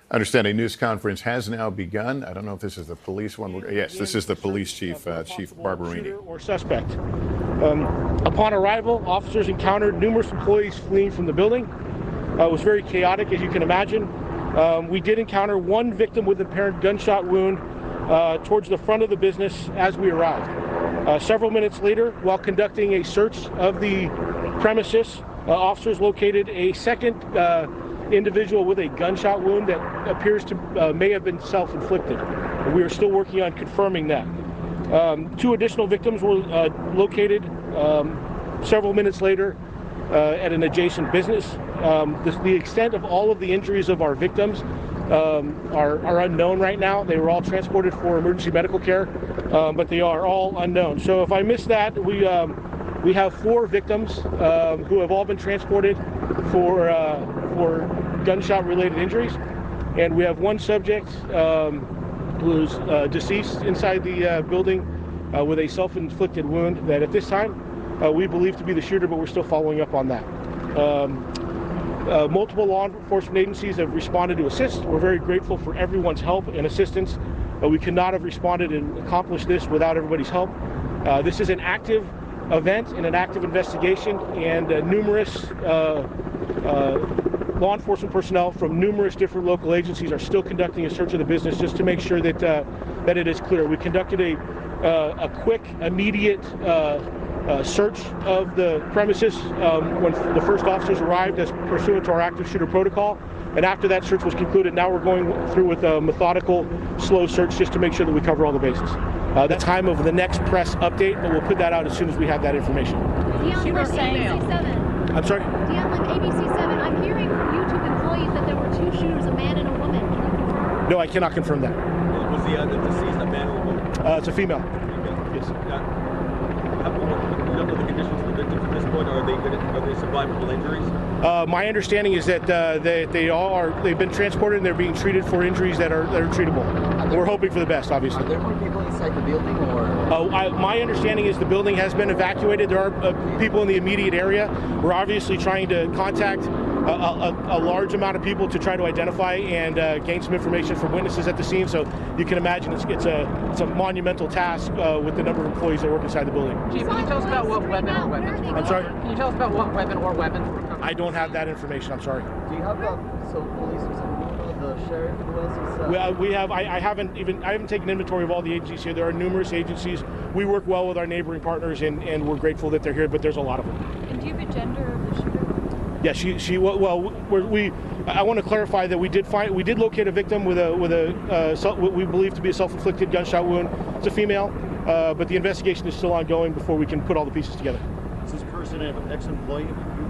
I understand a news conference has now begun. I don't know if this is the police one. Yes, this is the police chief, Chief Barberini. Or suspect. Upon arrival, officers encountered numerous employees fleeing from the building. It was very chaotic, as you can imagine. We did encounter one victim with an apparent gunshot wound towards the front of the business as we arrived. Several minutes later, while conducting a search of the premises, officers located a second individual with a gunshot wound that appears to may have been self-inflicted. We are still working on confirming that. Two additional victims were located several minutes later at an adjacent business. The extent of all of the injuries of our victims are unknown right now. They were all transported for emergency medical care, but they are all unknown. So if I missed that, we have 4 victims who have all been transported for gunshot-related injuries, and we have one subject who's deceased inside the building with a self-inflicted wound that at this time we believe to be the shooter, but we're still following up on that. Multiple law enforcement agencies have responded to assist. We're very grateful for everyone's help and assistance. We could not have responded and accomplished this without everybody's help. This is an active event and an active investigation, and numerous law enforcement personnel from numerous different local agencies are still conducting a search of the business just to make sure that that it is clear. We conducted a quick, immediate search of the premises when the first officers arrived as pursuant to our active shooter protocol. And after that search was concluded, now we're going through with a methodical, slow search just to make sure that we cover all the bases. The time of the next press update, but we'll put that out as soon as we have that information. Dion, like ABC7. I'm sorry? Dion, like ABC7, I'm hearing from YouTube employees that there were 2 shooters, a man and a woman. Can you confirm? No, I cannot confirm that. Was the deceased a man or a woman? It's a female. Okay. Yes. You don't know the conditions of the victims at this point? Are they survivable injuries? My understanding is that they've been transported and they're being treated for injuries that are treatable. We're hoping for the best, obviously. Are there more people inside the building, or? My understanding is the building has been evacuated. There are people in the immediate area. We're obviously trying to contact a large amount of people to try to identify and gain some information from witnesses at the scene. So you can imagine it's a monumental task with the number of employees that work inside the building. Chief, can you tell us about what weapon or weapons? I'm sorry? Can you tell us about what weapon or weapons were coming? I don't have that information. I'm sorry. Do you have police or something? The sheriff who else is? We have. I haven't taken inventory of all the agencies here. There are numerous agencies. We work well with our neighboring partners, and we're grateful that they're here. But there's a lot of them. And do you have a gender of the shooter? Yeah, she. Well, I want to clarify that we did locate a victim with what we believe to be a self-inflicted gunshot wound. It's a female, but the investigation is still ongoing before we can put all the pieces together. Is this person an ex-employee?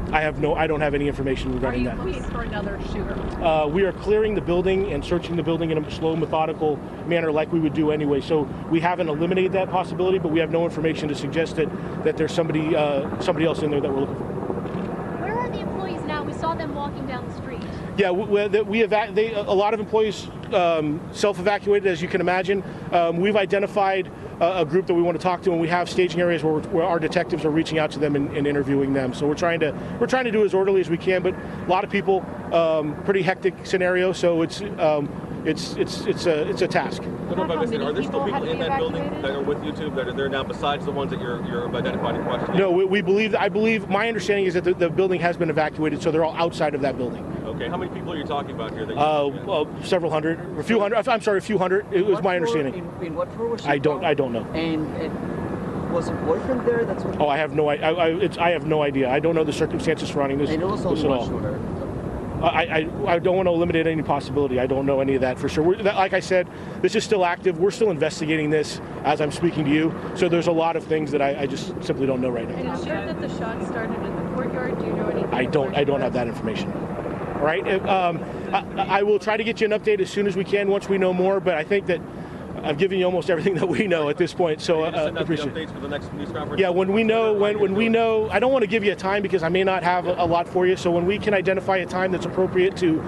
I don't have any information regarding that. Are you looking for another shooter? We are clearing the building and searching the building in a slow, methodical manner like we would do anyway. So we haven't eliminated that possibility, but we have no information to suggest that there's somebody else in there that we're looking for. Where are the employees now? We saw them walking down the street. Yeah, a lot of employees self-evacuated, as you can imagine. We've identified a group that we want to talk to, and we have staging areas where our detectives are reaching out to them and interviewing them. So we're trying to do as orderly as we can, but a lot of people, pretty hectic scenario. So it's a task. Are there still people in that building that are with YouTube that are there now besides the ones that you're identifying and questioning? No, I believe my understanding is that the building has been evacuated, so they're all outside of that building. Okay, how many people are you talking about here? Several hundred, a few hundred. I'm sorry, a few hundred. It was my understanding. In what floor was she? I don't know. And was her boyfriend there? That's what. Oh, I have no idea. I have no idea. I don't know the circumstances surrounding this. I know it's only at one all. shooter. I don't want to eliminate any possibility. I don't know any of that for sure. Like I said, this is still active. We're still investigating this as I'm speaking to you. So there's a lot of things that I just simply don't know right now. And is it that the shot started in the courtyard? Do you know anything? I don't have that information. All right. I will try to get you an update as soon as we can once we know more. But I think that I've given you almost everything that we know at this point. So I appreciate it. Updates for the next news conference? Yeah, when we know, I don't want to give you a time because I may not have a lot for you. So when we can identify a time that's appropriate to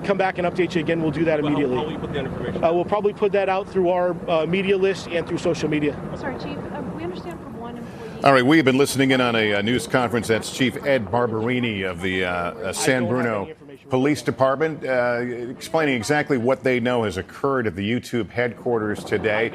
come back and update you again, we'll do that immediately. How will you put that information? We'll probably put that out through our media list and through social media. Sorry, Chief. We understand from one employee. All right, we have been listening in on a news conference. That's Chief Ed Barberini of the San Bruno Police Department explaining exactly what they know has occurred at the YouTube headquarters today.